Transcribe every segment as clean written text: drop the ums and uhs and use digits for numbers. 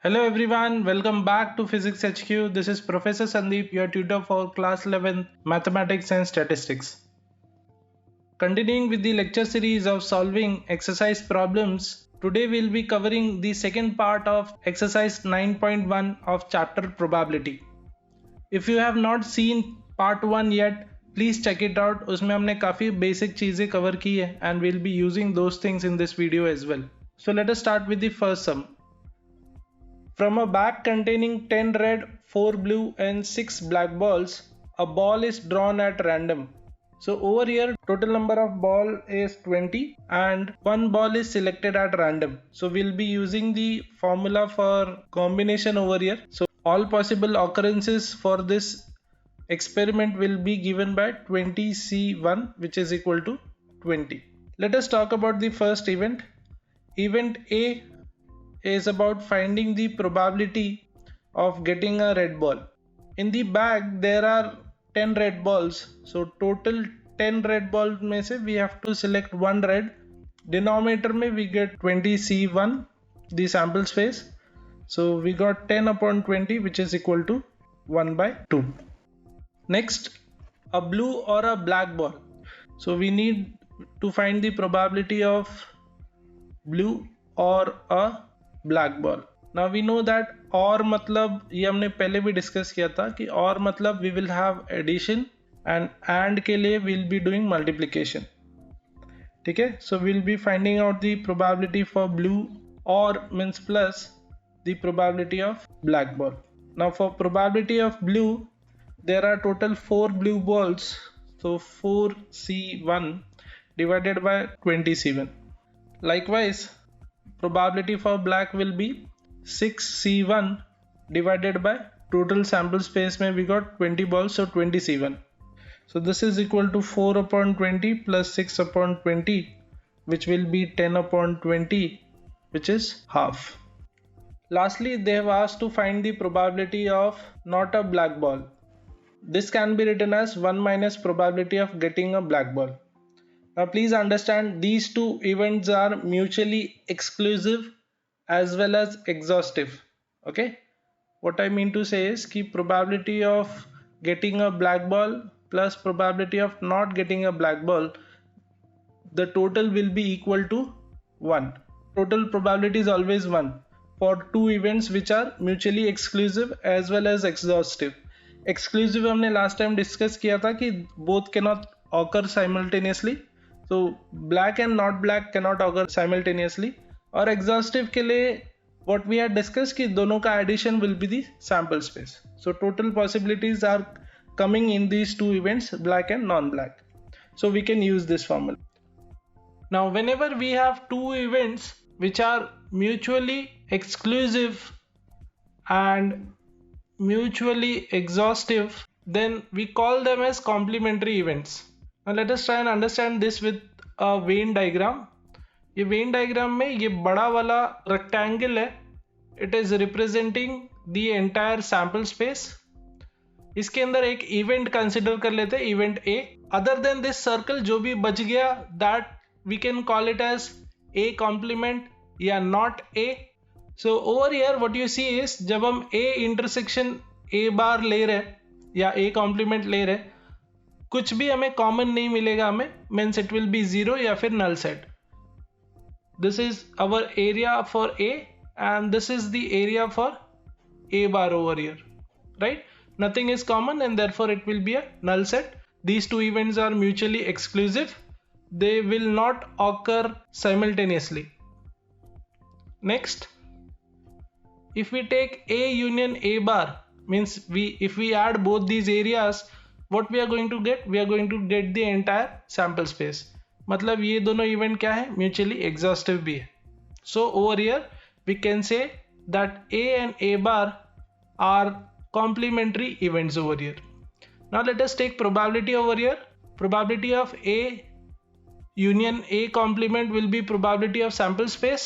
Hello everyone, welcome back to Physics HQ. This is Professor Sandeep, your tutor for class 11 Mathematics and Statistics. Continuing with the lecture series of solving exercise problems, today we'll be covering the second part of exercise 9.1 of chapter probability. If you have not seen part 1 yet, please check it out. उसमें हमने काफी basic चीजें cover की है and we'll be using those things in this video as well. So let us start with the first sum. From a bag containing 10 red, 4 blue and 6 black balls, a ball is drawn at random. So over here total number of ball is 20 and one ball is selected at random. So we'll be using the formula for combination over here. So all possible occurrences for this experiment will be given by 20C1, which is equal to 20. Let us talk about the first event. Event A is about finding the probability of getting a red ball. In the bag there are 10 red balls, so total 10 red balls में से we have to select one red. Denominator में we get 20C1, the sample space, so we got 10 upon 20, which is equal to 1 by 2. Next, a blue or a black ball. So we need to find the probability of blue or a black ball. Now we know that और मतलब ये हमने पहले भी discuss किया था कि और मतलब we will have addition and के लिए we'll be doing multiplication. ठीक है, so we'll be finding out the probability for blue or means plus the probability of black ball. Now for probability of blue there are total 4 blue balls, so 4C1 divided by 20C1. Likewise, probability for black will be 6C1 divided by total sample space में we got 20 balls, so 20C1. So this is equal to 4 upon 20 plus 6 upon 20, which will be 10 upon 20, which is half. Lastly, they have asked to find the probability of not a black ball. This can be written as 1 minus probability of getting a black ball. Now please understand these two events are mutually exclusive as well as exhaustive. Okay, what I mean to say is कि probability of getting a black ball plus probability of not getting a black ball, the total will be equal to 1. Total probability is always 1 for two events which are mutually exclusive as well as exhaustive. Exclusive हमने last time discuss किया था कि both cannot occur simultaneously. So black and not black cannot occur simultaneously. और exhaustive के लिए what we had discussed कि दोनों का addition will be the sample space. So total possibilities are coming in these two events, black and non-black. So we can use this formula. Now whenever we have two events which are mutually exclusive and mutually exhaustive, then we call them as complementary events. Now let us try and understand this with a Venn diagram. ये Venn diagram में ये बड़ा वाला rectangle है, it is representing the entire sample space. इसके अंदर एक event consider कर लेते हैं, event A. Other than this circle जो भी बच गया, that we can call it as A complement या not A. So over here what you see is जब हम A intersection A bar ले रहे या A complement ले रहे, कुछ भी हमें कॉमन नहीं मिलेगा हमें, मीन्स इट विल बी 0 या फिर null set. This is our area for A and this is the area for A bar over here, right? Nothing is common and therefore it will be a null set. These two events are mutually exclusive, they will not occur simultaneously. Next, if we take A union A bar, means if we add both these areas, what we are going to get? We are going to get the entire sample space. मतलब ये दोनों event क्या है? Mutually exhaustive भी है. So over here we can say that A and A bar are complementary events over here. Now let us take probability over here. Probability of A union A complement will be probability of sample space.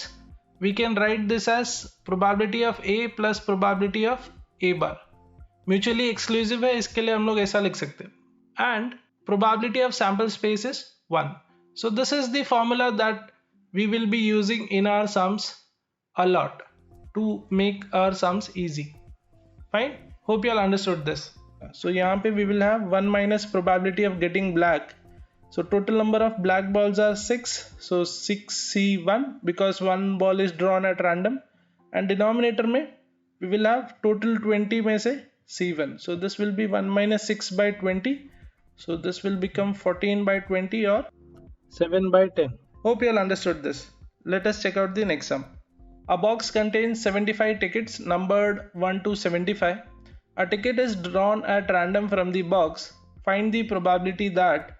We can write this as probability of A plus probability of A bar. Mutually exclusive है, इसके लिए हम लोग ऐसा लिख सकते हैं. And probability of sample space is 1. So this is the formula that we will be using in our sums a lot. to make our sums easy. Fine. Hope you all understood this. So यहाँ पे we will have 1 minus probability of getting black. So total number of black balls are 6. So 6C1 because one ball is drawn at random. And denominator में we will have total 20 में से C1. So this will be 1 minus 6 by 20. So this will become 14 by 20 or 7 by 10. Hope you all understood this. Let us check out the next sum. A box contains 75 tickets numbered 1 to 75. A ticket is drawn at random from the box. Find the probability that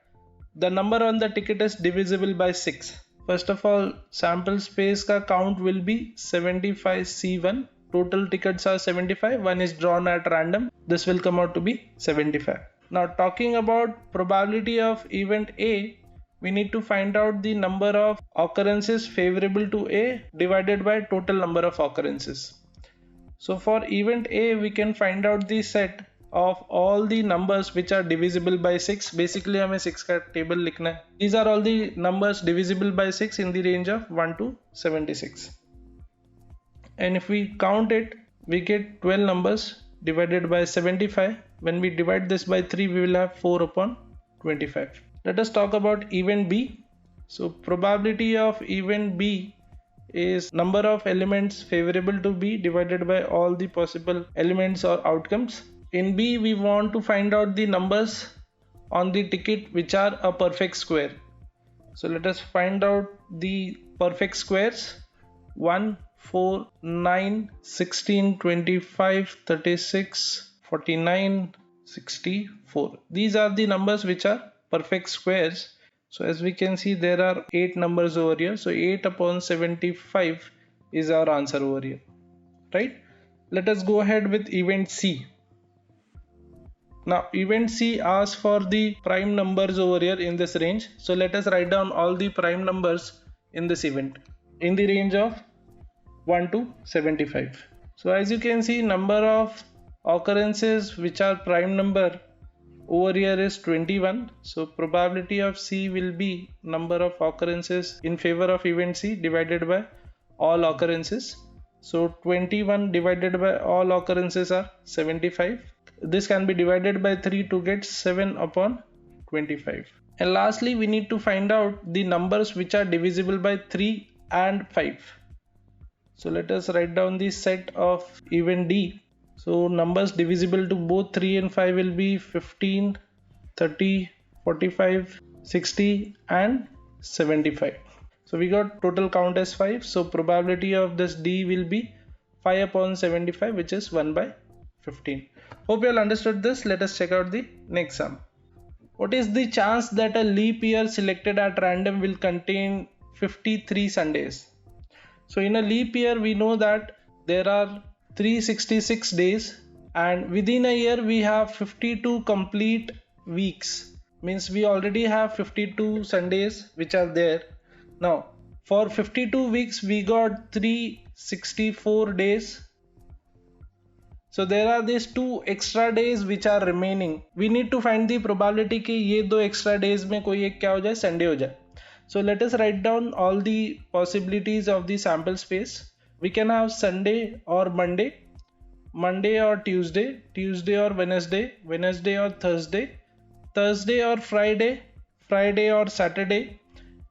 the number on the ticket is divisible by 6. First of all, sample space ka count will be 75C1. Total tickets are 75. One is drawn at random. This will come out to be 75. Now talking about probability of event A, we need to find out the number of occurrences favorable to A divided by total number of occurrences. So for event A, we can find out the set of all the numbers which are divisible by 6. Basically हमें 6 का table लिखना है. These are all the numbers divisible by 6 in the range of 1 to 76. And if we count it, we get 12 numbers divided by 75. When we divide this by 3, we will have 4 upon 25. Let us talk about event B. So probability of event B is number of elements favorable to B divided by all the possible elements or outcomes. In B, we want to find out the numbers on the ticket which are a perfect square. So let us find out the perfect squares. 1, 4, 9, 16, 25, 36, 49, 64. These are the numbers which are perfect squares. So as we can see, there are 8 numbers over here. So 8 upon 75 is our answer over here, right? Let us go ahead with event C. Now event C asks for the prime numbers over here in this range. So let us write down all the prime numbers in this event in the range of 1 to 75. So as you can see, number of occurrences which are prime number over here is 21. So probability of C will be number of occurrences in favor of event C divided by all occurrences. So 21 divided by all occurrences are 75. This can be divided by 3 to get 7 upon 25. And lastly, we need to find out the numbers which are divisible by 3 and 5. So let us write down the set of event D. So numbers divisible to both 3 and 5 will be 15, 30, 45, 60 and 75. So we got total count as 5. So probability of this D will be 5 upon 75, which is 1 by 15. Hope you all understood this. Let us check out the next sum. What is the chance that a leap year selected at random will contain 53 Sundays? So in a leap year, we know that there are 366 days, and within a year we have 52 complete weeks. Means we already have 52 Sundays which are there. Now for 52 weeks we got 364 days. So there are these 2 extra days which are remaining. We need to find the probability कि ये 2 extra days में कोई एक क्या हो जाए, Sunday हो जाए. So let us write down all the possibilities of the sample space. We can have Sunday or Monday, Monday or Tuesday, Tuesday or Wednesday, Wednesday or Thursday, Thursday or Friday, Friday or Saturday,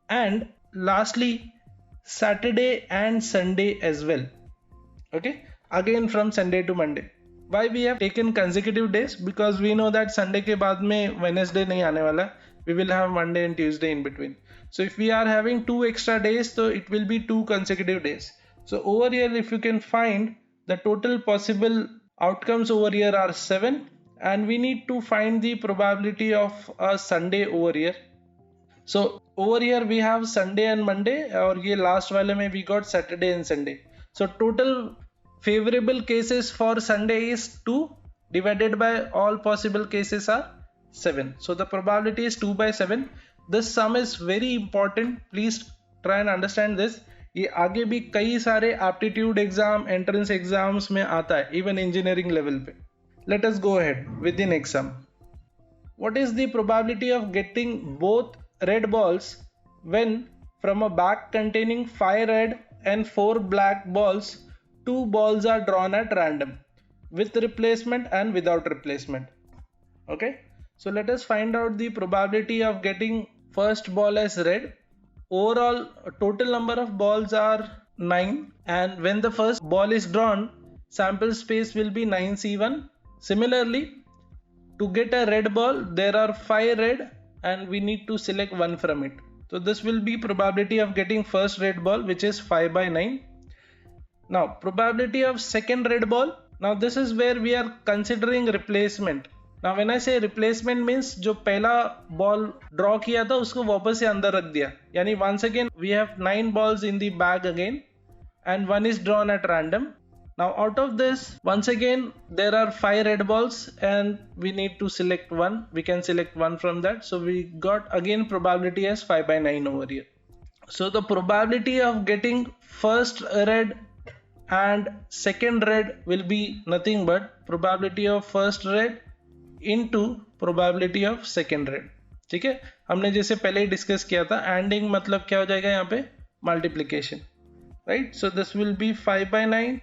and lastly Saturday and Sunday as well. Okay, again from Sunday to Monday. Why we have taken consecutive days? Because we know that Sunday के बाद में Wednesday नहीं आने वाला. We will have Monday and Tuesday in between. So if we are having 2 extra days, so it will be 2 consecutive days. So over here, if you can find the total possible outcomes over here are 7, and we need to find the probability of a Sunday over here. So over here we have Sunday and Monday, और ये last वाले में we got Saturday and Sunday. So total favorable cases for Sunday is 2 divided by all possible cases are 7. So the probability is 2 by 7. This sum is very important. Please try and understand this. ये आगे भी कई सारे aptitude exam, entrance exams में आता है, even engineering level पे. Let us go ahead with the next sum. What is the probability of getting both red balls when from a bag containing 5 red and 4 black balls 2 balls are drawn at random with replacement and without replacement. Okay, so let us find out the probability of getting first ball as red. Overall total number of balls are 9, and when the first ball is drawn, sample space will be 9C1. Similarly, to get a red ball, there are 5 red and we need to select one from it. So this will be probability of getting first red ball, which is 5 by 9. Now probability of second red ball. Now this is where we are considering replacement. Now when I say replacement means जो पहला ball draw किया था उसको वापस से अंदर रख दिया. यानी once again we have 9 balls in the bag again and one is drawn at random. Now out of this, once again there are 5 red balls and we need to select one. We can select one from that. So we got again probability as 5 by 9 over here. So the probability of getting first red and second red will be nothing but probability of first red into probability of second red. ठीक है, हमने जैसे पहले ही discuss किया था, ending मतलब क्या हो जाएगा यहाँ पे multiplication, right. So this will be 5 by 9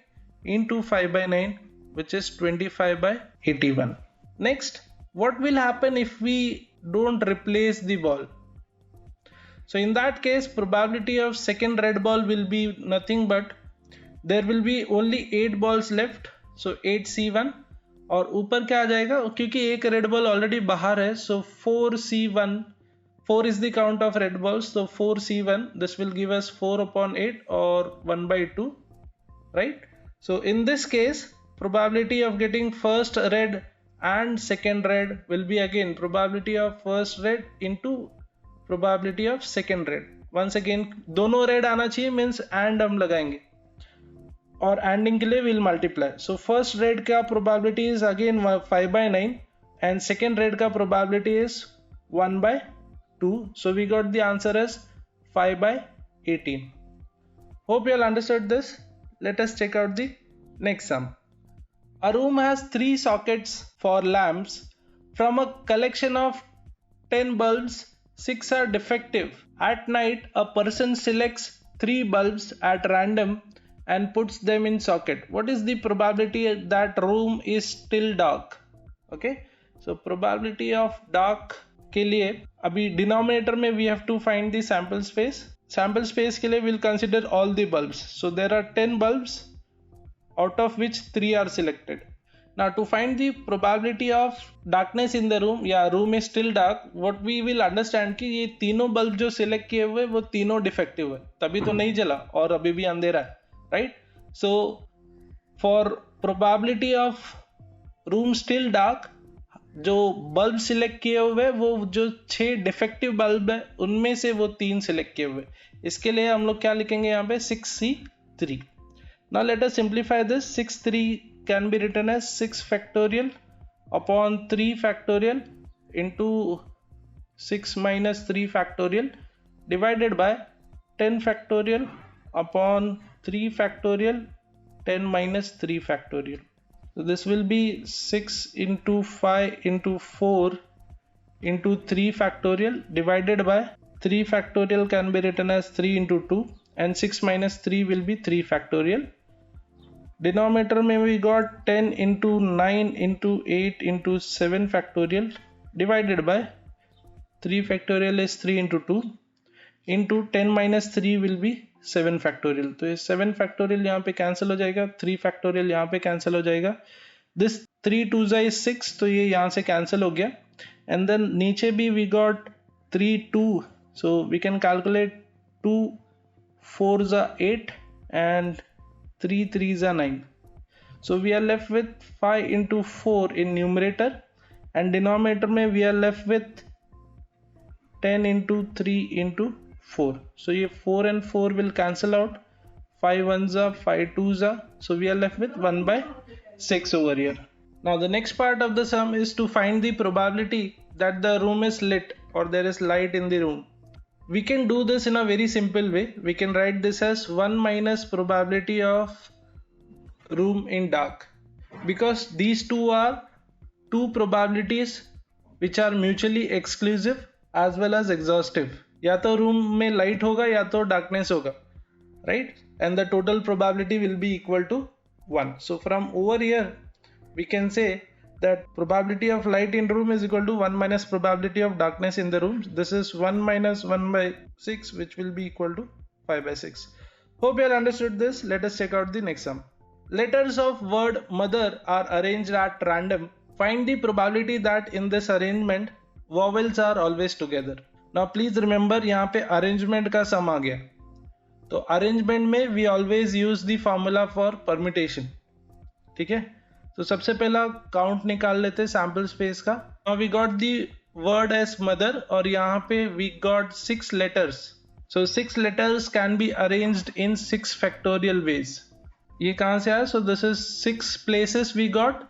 into 5 by 9, which is 25 by 81. Next, what will happen if we don't replace the ball? So in that case, probability of second red ball will be nothing but there will be only 8 balls left, so 8C1. और ऊपर क्या आ जाएगा, क्योंकि एक red ball already बाहर है, सो 4C1, 4 is the count of red balls, so 4C1, this will give us 4/8 or 1/2, right? So in this case, probability of getting first red and second red will be again probability of first red into probability of second red. Once again दोनों red आना चाहिए, means and हम लगाएंगे और ending के लिए will multiply. So first red का probability is again 5 by 9 and second red का probability is 1/2. So we got the answer as 5 by 18. Hope you all understood this. Let us check out the next sum. A room has 3 sockets for lamps. From a collection of 10 bulbs, 6 are defective. At night, a person selects 3 bulbs at random and puts them in socket. What is the probability that room is still dark? Okay, so probability of dark के लिए अभी denominator में we have to find the sample space. Sample space के लिए we'll consider all the bulbs. So there are 10 bulbs out of which 3 are selected. Now to find the probability of darkness in the room, या room is still dark, what we will understand कि ये तीनों bulb जो select किए हुए वो तीनों defective है, तभी तो नहीं जला और अभी भी अंधेरा है, right? So for probability of room still dark, जो बल्ब सिलेक्ट किए हुए वो जो 6 डिफेक्टिव बल्ब है उनमें से वो 3 सिलेक्ट किए हुए. इसके लिए हम लोग क्या लिखेंगे यहाँ पे 6C3. Now let us simplify this. 6/3 can be written as 6 factorial upon 3 factorial into 6 minus 3 factorial divided by 10 factorial upon 3 factorial 10 minus 3 factorial. So this will be 6 into 5 into 4 into 3 factorial divided by 3 factorial can be written as 3 into 2 and 6 minus 3 will be 3 factorial. Denominator में we got 10 into 9 into 8 into 7 factorial divided by 3 factorial is 3 into 2 into 10 minus 3 will be 7 factorial. तो ये 7 factorial यहाँ पे cancel हो जाएगा, 3 factorial यहाँ पे cancel हो जाएगा. This 3 2s is 6, तो ये यहाँ से कैंसिल हो गया. And then नीचे भी we got 3 2, so we can calculate 2 4s are 8 and 3 3s are 9. So we are left with 5 into 4 in numerator and denominator में we are left with 10 into 3 into 4. So ये 4 and 4 will cancel out. 5 1s are 5 2s are. So we are left with 1/6 over here. Now the next part of the sum is to find the probability that the room is lit or there is light in the room. We can do this in a very simple way. We can write this as 1 minus probability of room in dark, because these two are two probabilities which are mutually exclusive as well as exhaustive. या तो room में light होगा या तो darkness होगा, right? And the total probability will be equal to 1. So from over here we can say that probability of light in room is equal to 1 minus probability of darkness in the room. This is 1 minus 1 by 6, which will be equal to 5 by 6. Hope you have understood this. Let us check out the next sum. Letters of word mother are arranged at random. Find the probability that in this arrangement vowels are always together. Now please remember यहाँ पे arrangement का sum आ गया. तो arrangement में we always use the formula for permutation. ठीक है, तो सबसे पहला काउंट निकाल लेते सैम्पल स्पेस का. Now we got the word as mother और यहाँ पे we got 6 letters. So 6 letters can be arranged in 6 factorial ways. ये कहाँ से आया? So this is 6 places we got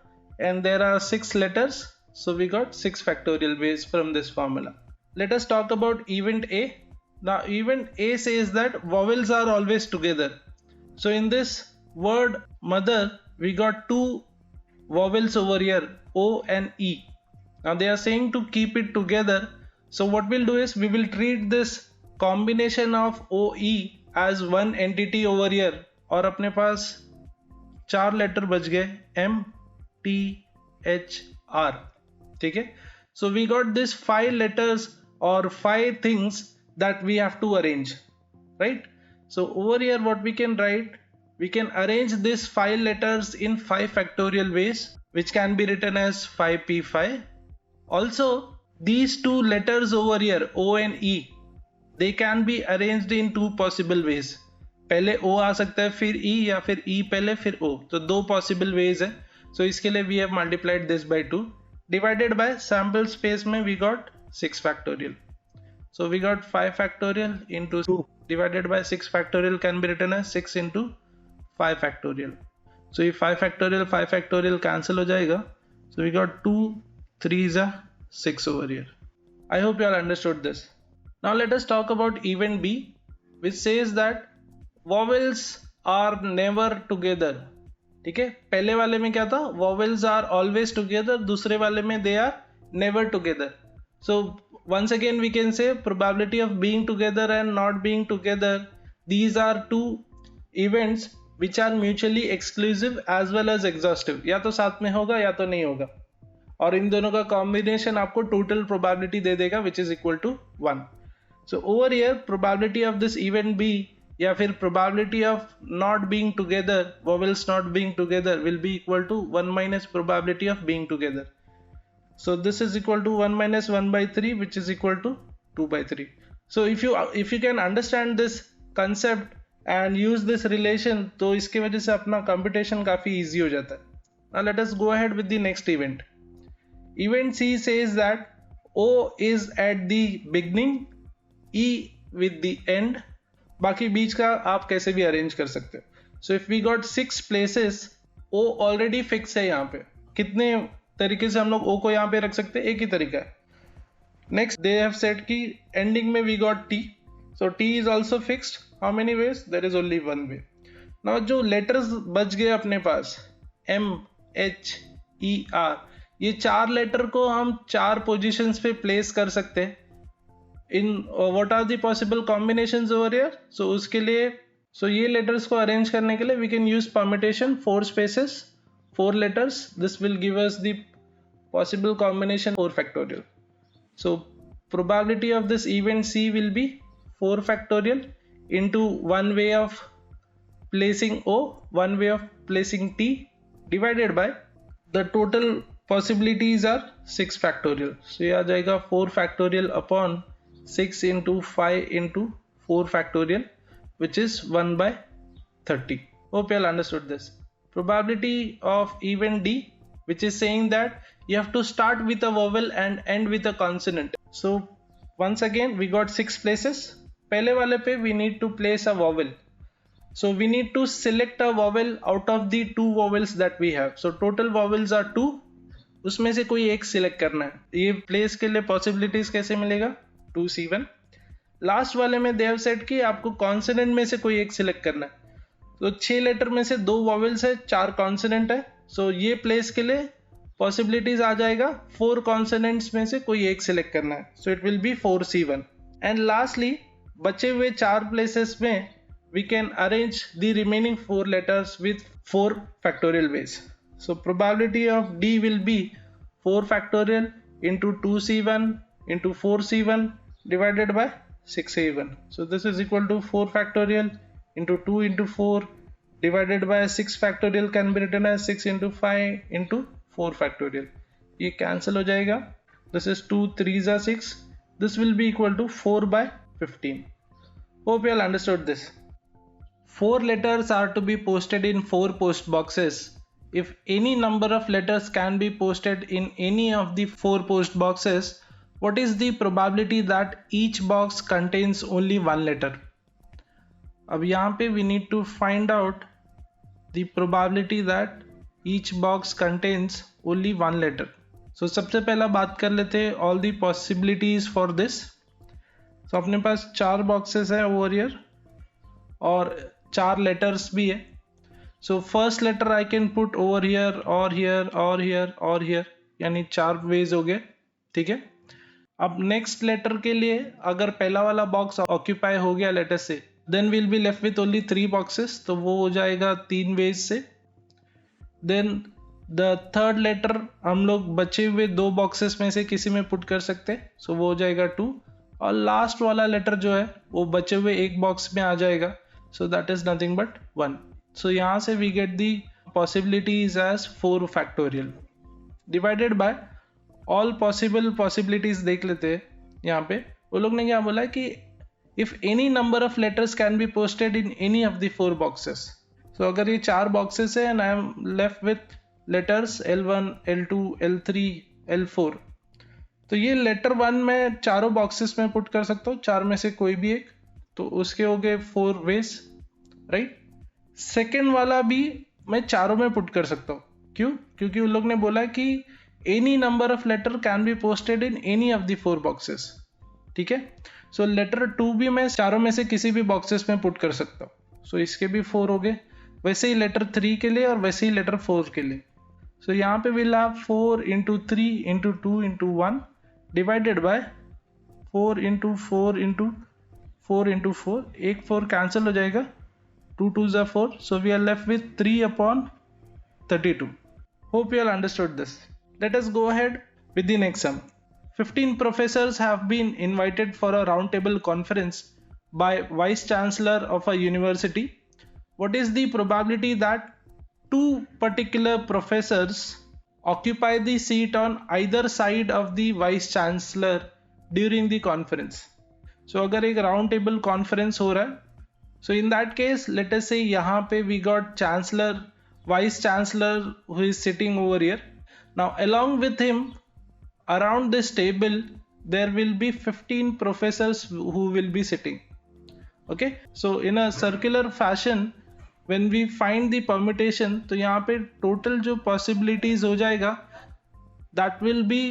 and there are 6 letters. So we got 6 factorial ways from this formula. Let us talk about event A. Now event A says that vowels are always together. So in this word mother we got 2 vowels over here, O and E. Now they are saying to keep it together. So what we'll do is we will treat this combination of OE as one entity over here. और अपने पास 4 letter बच गए M T H R. ठीक है, so we got this 5 letters or 5 things that we have to arrange, right? So over here what we can write, we can arrange this 5 letters in 5 factorial ways, which can be written as 5p5. Also these 2 letters over here, O and E, they can be arranged in 2 possible ways. पहले O आ सकता है फिर E या फिर E पहले फिर O. तो 2 possible ways है. So इसके लिए we have multiplied this by 2 divided by sample space में we got 6 factorial. So we got 5 factorial into 2 divided by 6 factorial can be written as 6 into 5 factorial. So if 5 factorial cancel हो जाएगा. So we got 2 3s are 6 over here. I hope you all understood this. Now let us talk about event B, which says that vowels are never together. ठीक है, पहले वाले में क्या था? Vowels are always together. दूसरे वाले में they are never together. So once again we can say probability of being together and not being together, these are 2 events which are mutually exclusive as well as exhaustive. या तो साथ में होगा या तो नहीं होगा, और इन दोनों का combination आपको total probability दे देगा which is equal to 1. So over here probability of this event B या फिर probability of not being together, vowels not being together, will be equal to 1 minus probability of being together. So this is equal to 1 minus 1 by 3, which is equal to 2 by 3. So if you can understand this concept and use this relation, तो इसके वजह से अपना computation काफी easy हो जाता है. Now let us go ahead with the next event. Event C says that O is at the beginning, E with the end. बाकी बीच का आप कैसे भी arrange कर सकते हो. So if we got 6 places, O already fixed है यहाँ पे. कितने तरीके से हम लोग O को यहाँ पे रख सकते हैं? एक ही तरीका है. नेक्स्ट दे हैव सेड कि एंडिंग में we got T. So T is also fixed. How many ways? There is only one way. Now जो लेटर्स बच गए अपने पास M H E R, ये 4 लेटर को हम 4 पोजीशंस पे प्लेस कर सकते हैं. In what are the possible combinations over here? So उसके लिए ये लेटर्स को अरेंज करने के लिए we can use permutation. 4 spaces, 4 letters. This will give us the possible combination 4 factorial. So probability of this event C will be 4 factorial into one way of placing O, one way of placing T, divided by the total possibilities are 6 factorial. So ये आ जाएगा 4 factorial upon 6 into 5 into 4 factorial, which is 1 by 30. Hope you all understood this. Probability of event D, which is saying that you have to start with a vowel and end with a consonant. So once again we got 6 places. पहले वाले पे we need to place a vowel. So we need to select a vowel out of the 2 vowels that we have. So total vowels are 2. उसमें से कोई एक select करना है. ये प्लेस के लिए पॉसिबिलिटीज कैसे मिलेगा? 2C1. लास्ट वाले में they have said कि आपको कॉन्सोनेंट में से कोई एक सिलेक्ट करना है. तो 6 लेटर में से 2 वॉवेल्स है, 4 कॉन्सोनेंट है. सो ये प्लेस के लिए पॉसिबिलिटीज आ जाएगा 4 कॉन्सोनेंट्स में से कोई एक सिलेक्ट करना है. So it will B 4C1. And lastly बचे हुए 4 प्लेसेस में we can arrange the remaining 4 letters with 4 factorial ways. So probability of D will be 4 factorial into 2c1 into 4c1 divided by 6a1. So this is equal to 4 factorial into 2 into 4 divided by 6 factorial can be written as 6 into 5 into 4 factorial. ये cancel हो जाएगा. This is 2 3s are 6. This will be equal to 4 by 15. Hope you all understood this. 4 letters are to be posted in 4 post boxes. If any number of letters can be posted in any of the 4 post boxes, what is the probability that each box contains only one letter? अब यहाँ पे we need to find out the probability that each box contains only one letter. So सबसे पहला बात कर लेते हैं all the possibilities for this. So अपने पास 4 boxes है over here और 4 letters भी है. So first letter I can put over here or here or here or here, यानी 4 ways हो गए, ठीक है. अब next letter के लिए अगर पहला वाला box occupy हो गया letter से, then we'll be left with only 3 boxes, तो वो हो जाएगा 3 ways से. Then the third letter हम लोग बचे हुए 2 boxes में से किसी में put कर सकते हैं, so वो हो जाएगा 2. और last वाला letter जो है वो बचे हुए एक box में आ जाएगा, so that is nothing but 1. So यहाँ से we get the possibilities as 4 factorial divided by all possible possibilities. देख लेते हैं यहाँ पे वो लोग ने क्या बोला है कि if any number of letters can be posted in any of the 4 boxes. So अगर ये 4 boxes है and I am left with letters L1, L2, L3, L4, तो ये letter 1 मैं चारों boxes में put कर सकता हूँ, 4 में से कोई भी एक, तो उसके हो गए 4 ways, right? सेकेंड वाला भी मैं चारों में पुट कर सकता हूँ. क्यों? क्योंकि उन लोग ने बोला कि any number of letter can be posted in any of the 4 boxes. ठीक है. सो लेटर 2 भी मैं चारों में से किसी भी बॉक्सेस में पुट कर सकता हूँ. सो इसके भी 4 हो गए. वैसे ही लेटर 3 के लिए और वैसे ही लेटर 4 के लिए. सो यहाँ पे will have 4 into 3 into 2 into 1 divided by 4 into 4 into 4 into 4. एक 4 कैंसिल हो जाएगा, 2 2s are 4, so we are left with 3 upon 32. Hope you all understood this. Let us go ahead with the next sum. 15 professors have been invited for a roundtable conference by Vice Chancellor of a university. What is the probability that 2 particular professors occupy the seat on either side of the Vice Chancellor during the conference? So अगर एक roundtable conference हो रहा है, so in that case, let us say यहाँ पे we got chancellor, vice chancellor who is sitting over here. Now along with him, around this table, there will be 15 professors who will be sitting. Okay, so in a circular fashion, when we find the permutation, तो यहाँ पे total जो possibilities हो जाएगा, that will be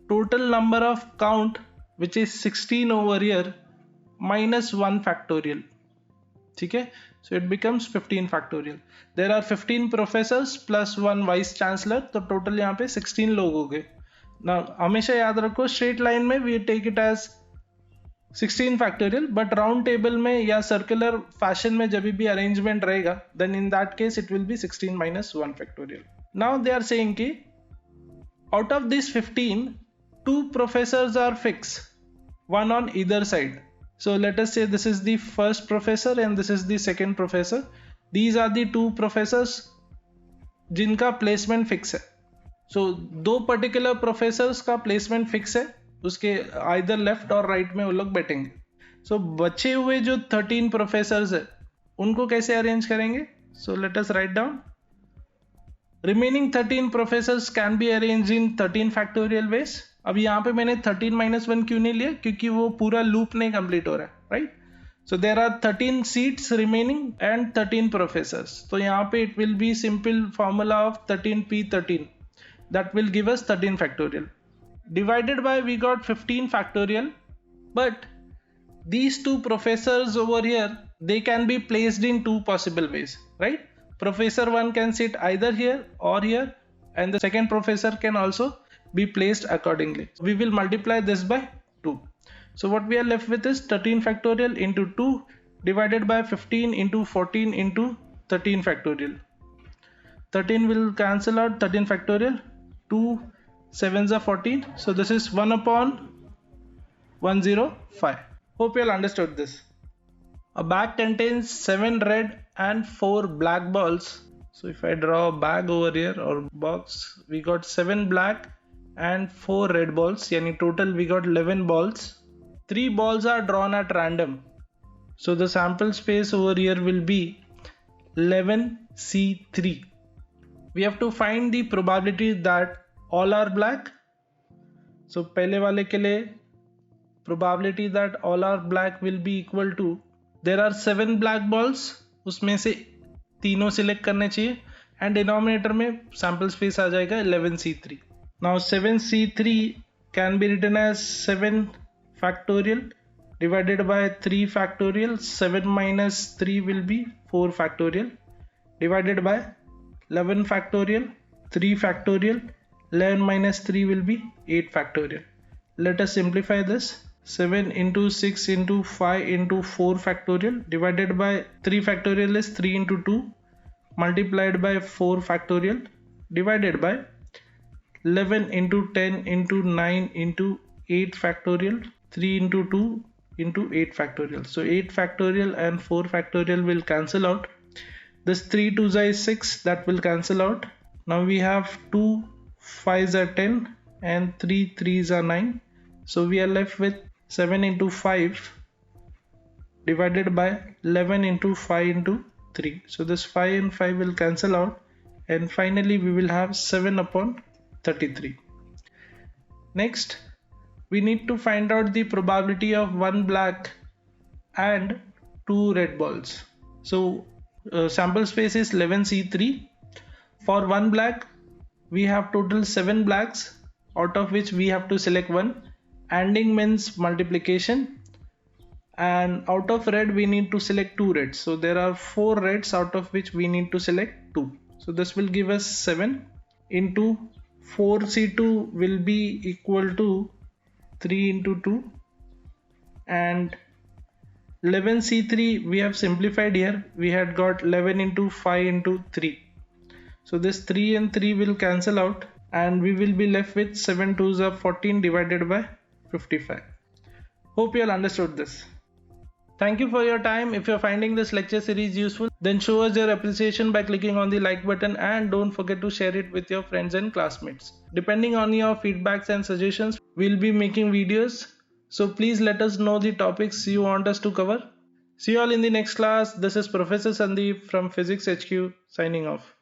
total number of count, which is 16 over here, minus 1 factorial. ठीक है. So it becomes 15 factorial. There are 15 professors plus 1 vice chancellor, तो total यहाँ पे 16 लोग हो गए. Now हमेशा याद रखो straight line में we take it as 16 factorial, but round table में या circular fashion में जब भी arrangement रहेगा, then in that case it will be 16 minus 1 factorial. Now they are saying कि out of these 15, 2 professors are fixed, one on either side. So let us say this is the first professor and this is the second professor. These are the 2 professors जिनका placement fix है. So 2 particular professors का placement fix है, उसके either left और right में वो लोग बैठेंगे. So बचे हुए जो 13 professors है उनको कैसे arrange करेंगे? So let us write down. Remaining 13 professors can be arranged in 13 factorial ways. अब यहाँ पे मैंने 13 minus 1 क्यों नहीं लिया? क्योंकि वो पूरा लूप नहीं कंप्लीट हो रहा है, right? So there are 13 seats remaining and 13 professors. तो यहाँ पे it will be simple formula of 13p13 that will give us 13 factorial divided by we got 15 factorial. But these 2 professors over here, they can be placed in 2 possible ways, right? Professor 1 can sit either here or here, and the second professor can also be placed accordingly. We will multiply this by 2. So what we are left with is 13 factorial into 2 divided by 15 into 14 into 13 factorial. 13 will cancel out, 13 factorial, 2 7s are 14. So this is 1 upon 105. Hope you all understood this. A bag contains 7 red and 4 black balls. So if I draw a bag over here or box, we got 7 black and 4 red balls. Yani total we got 11 balls. 3 balls are drawn at random. So the sample space over here will be 11C3. We have to find the probability that all are black. So पहले वाले के लिए probability that all are black will be equal to, there are 7 black balls, उसमें से तीनों select करने चाहिए and denominator में sample space आ जाएगा 11C3. Now 7C3 can be written as 7 factorial divided by 3 factorial. 7 minus 3 will be 4 factorial divided by 11 factorial, 3 factorial, 11 minus 3 will be 8 factorial. Let us simplify this. 7 into 6 into 5 into 4 factorial divided by 3 factorial is 3 into 2 multiplied by 4 factorial divided by 11 into 10 into 9 into 8 factorial, 3 into 2 into 8 factorial. So 8 factorial and 4 factorial will cancel out. This 3 2s is 6, that will cancel out. Now we have 2 5s are 10 and 3 3s are 9. So we are left with 7 into 5 divided by 11 into 5 into 3. So this 5 and 5 will cancel out and finally we will have 7 upon 33. Next, we need to find out the probability of 1 black and 2 red balls. So sample space is 11C3. For 1 black, we have total 7 blacks, out of which we have to select 1. ANDing means multiplication, and out of red we need to select 2 reds. So there are 4 reds, out of which we need to select 2. So this will give us 7 into 4C2 will be equal to 3 into 2, and 11C3 we have simplified here. We had got 11 into 5 into 3. So this 3 and 3 will cancel out and we will be left with 7 2s are 14 divided by 55. Hope you all understood this. Thank you for your time. If you're finding this lecture series useful, then show us your appreciation by clicking on the like button and don't forget to share it with your friends and classmates. Depending on your feedbacks and suggestions, we'll be making videos. So please let us know the topics you want us to cover. See you all in the next class. This is Professor Sandeep from Physics HQ signing off.